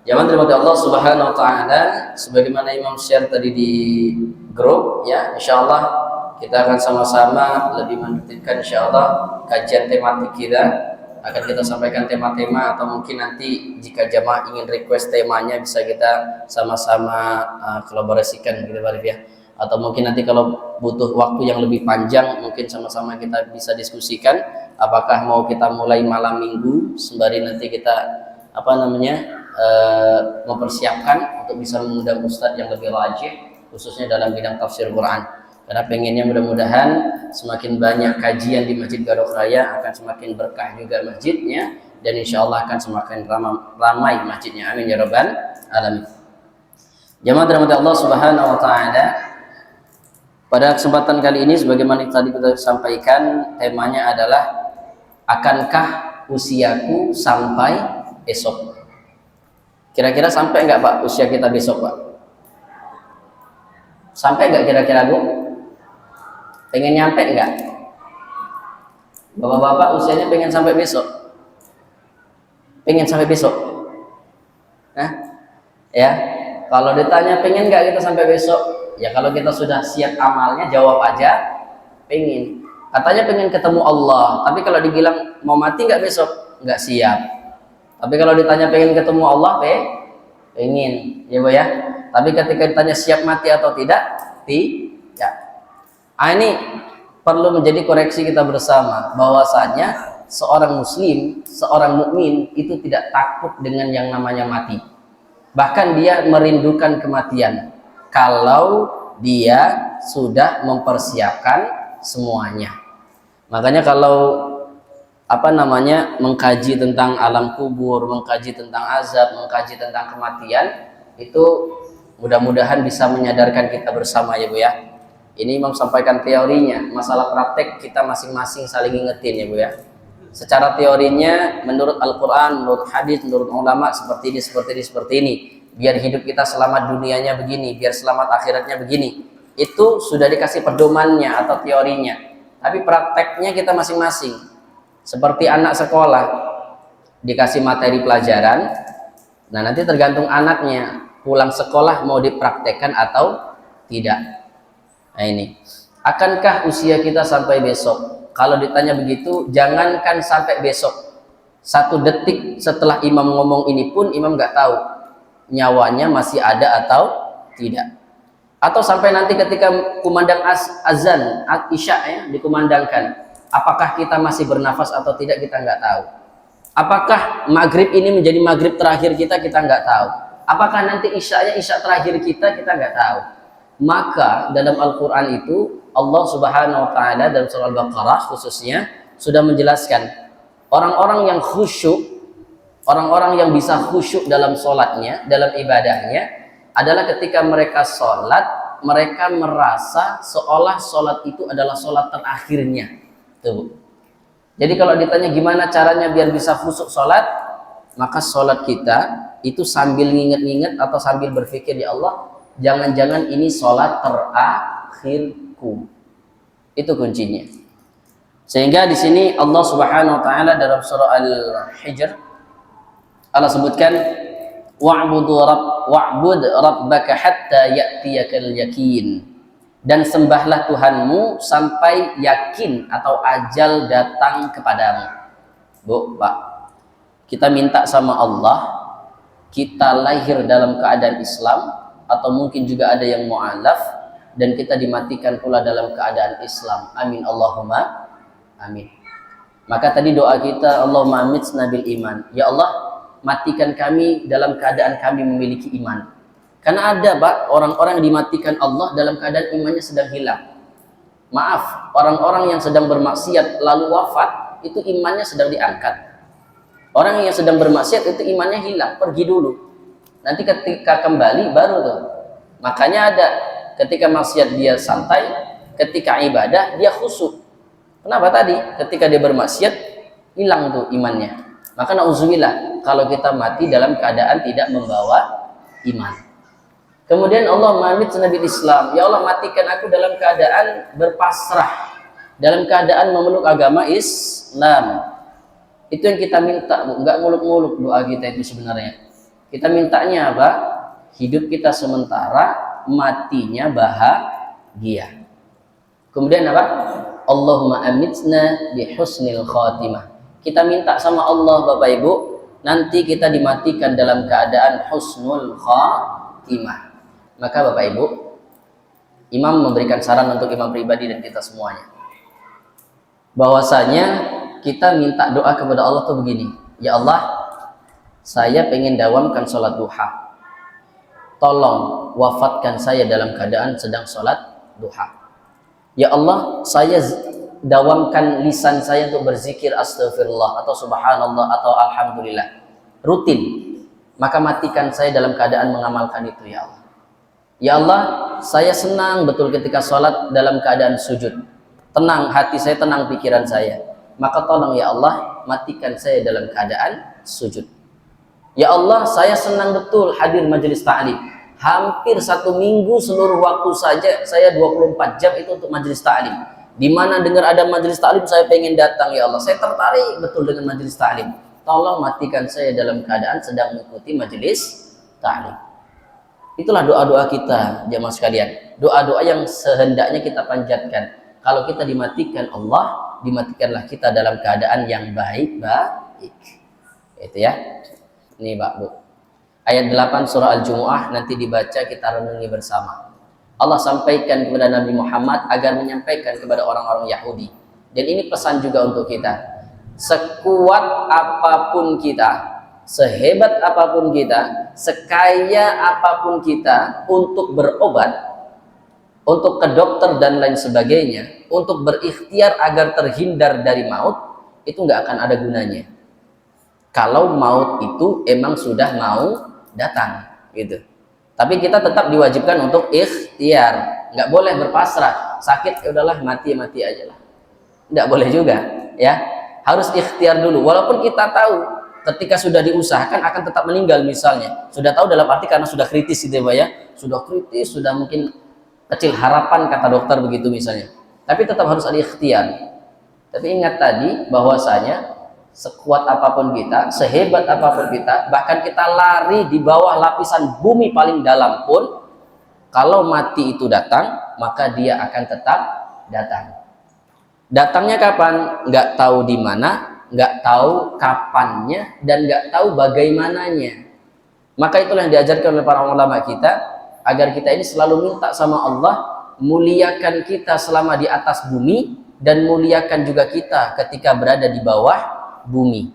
Jamaah dirahmati Allah Subhanahu wa taala, sebagaimana Imam share tadi di grup ya, insyaallah kita akan sama-sama lebih menertibkan insyaallah kajian tematik kita. Akan kita sampaikan tema-tema atau mungkin nanti jika jamaah ingin request temanya bisa kita sama-sama kolaborasikan gitu Pak ya. Atau mungkin nanti kalau butuh waktu yang lebih panjang mungkin sama-sama kita bisa diskusikan apakah mau kita mulai malam minggu sembari nanti kita mempersiapkan untuk bisa mengundang ustadz yang lebih rajih khususnya dalam bidang tafsir Quran, karena pengennya mudah-mudahan semakin banyak kajian di Masjid Gadok Raya akan semakin berkah juga masjidnya, dan insya Allah akan semakin ramai masjidnya, amin ya rabbal alamin. Jamaah dirahmati Allah Subhanahu wa taala, pada kesempatan kali ini sebagaimana tadi kita sampaikan, temanya adalah akankah usiaku sampai esok? Kira-kira sampai enggak Pak usia kita besok Pak? Sampai enggak kira-kira Bu? Pengen nyampe enggak? Bapak-bapak usianya pengen sampai besok? Pengen sampai besok? Nah, ya, kalau ditanya pengen enggak kita sampai besok? Ya kalau kita sudah siap amalnya jawab aja pengen. Katanya pengen ketemu Allah, tapi kalau dibilang mau mati enggak besok? Enggak siap. Tapi kalau ditanya pengen ketemu Allah, pengen, ya Bu ya. Tapi ketika ditanya siap mati atau tidak, tidak. Ini perlu menjadi koreksi kita bersama, bahwasanya seorang muslim, seorang mukmin itu tidak takut dengan yang namanya mati. Bahkan dia merindukan kematian kalau dia sudah mempersiapkan semuanya. Makanya kalau mengkaji tentang alam kubur, mengkaji tentang azab, mengkaji tentang kematian, itu mudah-mudahan bisa menyadarkan kita bersama ya Bu ya. Ini Imam sampaikan teorinya, masalah praktek kita masing-masing saling ingetin ya Bu ya. Secara teorinya menurut Al-Quran, menurut hadis, menurut ulama seperti ini. Biar hidup kita selamat dunianya begini, biar selamat akhiratnya begini. Itu sudah dikasih pedomannya atau teorinya. Tapi prakteknya kita masing-masing. Seperti anak sekolah dikasih materi pelajaran, nah nanti tergantung anaknya pulang sekolah mau dipraktekkan atau tidak. Nah ini, akankah usia kita sampai besok? Kalau ditanya begitu, jangankan sampai besok, 1 detik setelah imam ngomong ini pun imam nggak tahu nyawanya masih ada atau tidak. Atau sampai nanti ketika kumandang azan isya ya dikumandangkan, apakah kita masih bernafas atau tidak kita nggak tahu. Apakah maghrib ini menjadi maghrib terakhir kita nggak tahu. Apakah nanti isya terakhir kita nggak tahu. Maka dalam Al-Quran itu Allah Subhanahu Wa Taala dalam surah Al-Baqarah khususnya sudah menjelaskan orang-orang yang khusyuk, orang-orang yang bisa khusyuk dalam sholatnya, dalam ibadahnya adalah ketika mereka sholat, mereka merasa seolah sholat itu adalah sholat terakhirnya. Tuh. Jadi kalau ditanya gimana caranya biar bisa khusyuk sholat, maka sholat kita itu sambil nginget-nginget atau sambil berpikir ya Allah, jangan-jangan ini sholat terakhirku. Itu kuncinya. Sehingga di sini Allah Subhanahu Wa Taala dalam surah Al-Hijr Allah sebutkan wa'bud rabbaka hatta ya'tiyakal yakin. Dan sembahlah Tuhanmu sampai yakin atau ajal datang kepadamu. Bu, Pak, kita minta sama Allah kita lahir dalam keadaan Islam, atau mungkin juga ada yang mu'alaf dan kita dimatikan pula dalam keadaan Islam. Amin Allahumma amin. Maka tadi doa kita, Allahumma amitna bil iman. Ya Allah, matikan kami dalam keadaan kami memiliki iman. Karena ada Pak, orang-orang yang dimatikan Allah dalam keadaan imannya sedang hilang. Maaf, orang-orang yang sedang bermaksiat lalu wafat, itu imannya sedang diangkat. Orang yang sedang bermaksiat itu imannya hilang, pergi dulu. Nanti ketika kembali baru tuh. Makanya ada ketika maksiat dia santai, ketika ibadah dia khusyuk. Kenapa tadi? Ketika dia bermaksiat hilang tuh imannya. Maka na'udzubillah kalau kita mati dalam keadaan tidak membawa iman. Kemudian Allah mamitna bil Islam. Ya Allah, matikan aku dalam keadaan berpasrah, dalam keadaan memeluk agama Islam. Itu yang kita minta, Bu. Enggak muluk-muluk doa kita itu sebenarnya. Kita mintanya apa? Hidup kita sementara, matinya bahagia. Kemudian apa? Allahumma amitna bi husnil khatimah. Kita minta sama Allah Bapak Ibu, nanti kita dimatikan dalam keadaan husnul khatimah. Maka Bapak Ibu, Imam memberikan saran untuk imam pribadi dan kita semuanya, bahwasanya kita minta doa kepada Allah tuh begini, ya Allah, saya pengen dawamkan sholat duha, tolong wafatkan saya dalam keadaan sedang sholat duha. Ya Allah, saya dawamkan lisan saya untuk berzikir astagfirullah atau subhanallah atau alhamdulillah rutin, maka matikan saya dalam keadaan mengamalkan itu ya Allah. Ya Allah, saya senang betul ketika sholat dalam keadaan sujud, tenang hati saya, tenang pikiran saya, maka tolong ya Allah matikan saya dalam keadaan sujud. Ya Allah, saya senang betul hadir majelis ta'lim, hampir 1 minggu seluruh waktu saja saya 24 jam itu untuk majelis ta'lim. Di mana dengar ada majelis ta'lim saya pengen datang ya Allah, saya tertarik betul dengan majelis ta'lim, tolong matikan saya dalam keadaan sedang mengikuti majelis ta'lim. Itulah doa-doa kita jemaah sekalian, doa-doa yang sehendaknya kita panjatkan. Kalau kita dimatikan Allah, dimatikanlah kita dalam keadaan yang baik-baik. Itu ya. Ini Pak Bu, ayat 8 surah Al-Jumu'ah nanti dibaca, kita renungi bersama. Allah sampaikan kepada Nabi Muhammad agar menyampaikan kepada orang-orang Yahudi. Dan ini pesan juga untuk kita. Sekuat apapun kita, sehebat apapun kita, sekaya apapun kita untuk berobat, untuk ke dokter dan lain sebagainya, untuk berikhtiar agar terhindar dari maut, itu nggak akan ada gunanya kalau maut itu emang sudah mau datang gitu. Tapi kita tetap diwajibkan untuk ikhtiar, nggak boleh berpasrah, sakit ya udahlah mati aja lah, nggak boleh juga ya, harus ikhtiar dulu. Walaupun kita tahu ketika sudah diusahakan akan tetap meninggal misalnya, sudah tahu dalam arti karena sudah kritis gitu ya Pak ya, sudah kritis, sudah mungkin kecil harapan kata dokter begitu misalnya, tapi tetap harus ada ikhtiar. Tapi ingat tadi bahwasanya sekuat apapun kita, sehebat apapun kita, bahkan kita lari di bawah lapisan bumi paling dalam pun, kalau mati itu datang, maka dia akan tetap datang. Datangnya kapan? Nggak tahu di mana, nggak tahu kapannya, dan nggak tahu bagaimananya. Maka itulah yang diajarkan oleh para ulama kita, agar kita ini selalu minta sama Allah muliakan kita selama di atas bumi, dan muliakan juga kita ketika berada di bawah bumi.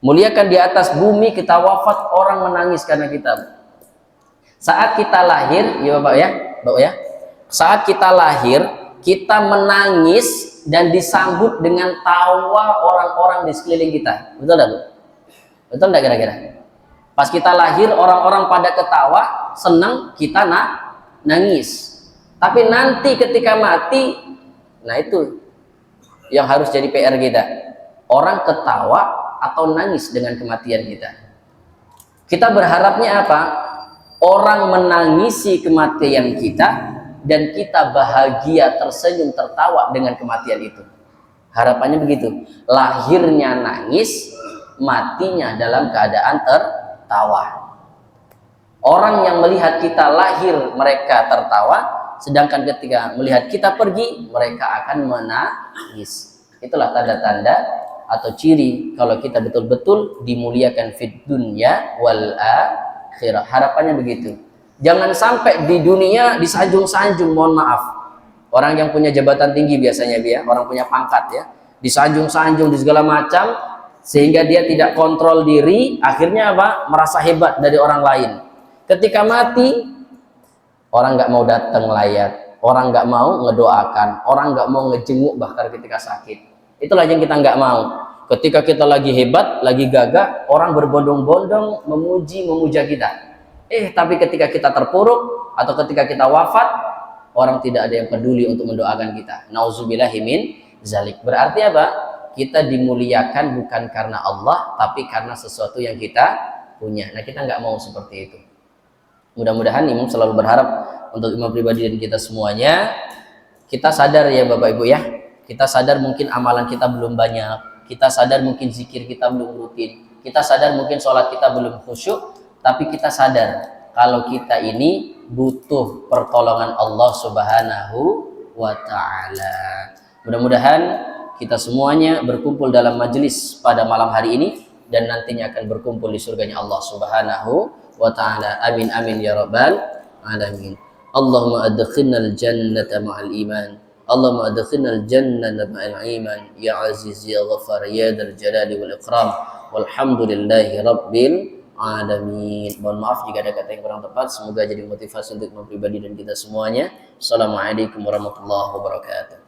Muliakan di atas bumi, kita wafat orang menangis karena kita. Saat kita lahir, ya Bapak ya, saat kita lahir kita menangis dan disambut dengan tawa orang-orang di sekeliling kita. Betul enggak Bu? Betul enggak kira-kira? Pas kita lahir orang-orang pada ketawa, senang, kita nangis. Tapi nanti ketika mati, nah itu yang harus jadi PR kita. Orang ketawa atau nangis dengan kematian kita. Kita berharapnya apa? Orang menangisi kematian kita dan kita bahagia, tersenyum, tertawa dengan kematian itu. Harapannya begitu. Lahirnya nangis, matinya dalam keadaan tertawa. Orang yang melihat kita lahir mereka tertawa, sedangkan ketika melihat kita pergi mereka akan menangis. Itulah tanda-tanda atau ciri kalau kita betul-betul dimuliakan fid dunya wal akhirah. Harapannya begitu. Jangan sampai di dunia disanjung-sanjung, mohon maaf. Orang yang punya jabatan tinggi biasanya dia, orang punya pangkat ya, disanjung-sanjung di segala macam sehingga dia tidak kontrol diri, akhirnya apa? Merasa hebat dari orang lain. Ketika mati, orang nggak mau datang layat, orang nggak mau ngedoakan, orang nggak mau ngejenguk bahkan ketika sakit. Itulah yang kita nggak mau. Ketika kita lagi hebat, lagi gagah, orang berbondong-bondong memuja kita. Tapi ketika kita terpuruk atau ketika kita wafat, orang tidak ada yang peduli untuk mendoakan kita. Nauzubillahi min zalik. Berarti apa? Kita dimuliakan bukan karena Allah, tapi karena sesuatu yang kita punya. Nah, kita nggak mau seperti itu. Mudah-mudahan Imam selalu berharap untuk imam pribadi dan kita semuanya, kita sadar ya Bapak Ibu ya. Kita sadar mungkin amalan kita belum banyak, kita sadar mungkin zikir kita belum rutin, kita sadar mungkin sholat kita belum khusyuk, tapi kita sadar kalau kita ini butuh pertolongan Allah Subhanahu wa Ta'ala. Mudah-mudahan kita semuanya berkumpul dalam majelis pada malam hari ini dan nantinya akan berkumpul di surganya Allah Subhanahu wa Ta'ala. Amin amin ya rabbal alamin. Allahumma adkhilnal jannata ma'al iman. Allahumma adkhilnal jannata ma'al iman ya aziz ya ghafar ya dzal jalali wal ikram. Walhamdulillahi rabbil alamin. Mohon maaf jika ada kata yang kurang tepat. Semoga jadi motivasi untuk pribadi dan kita semuanya. Assalamualaikum warahmatullahi wabarakatuh.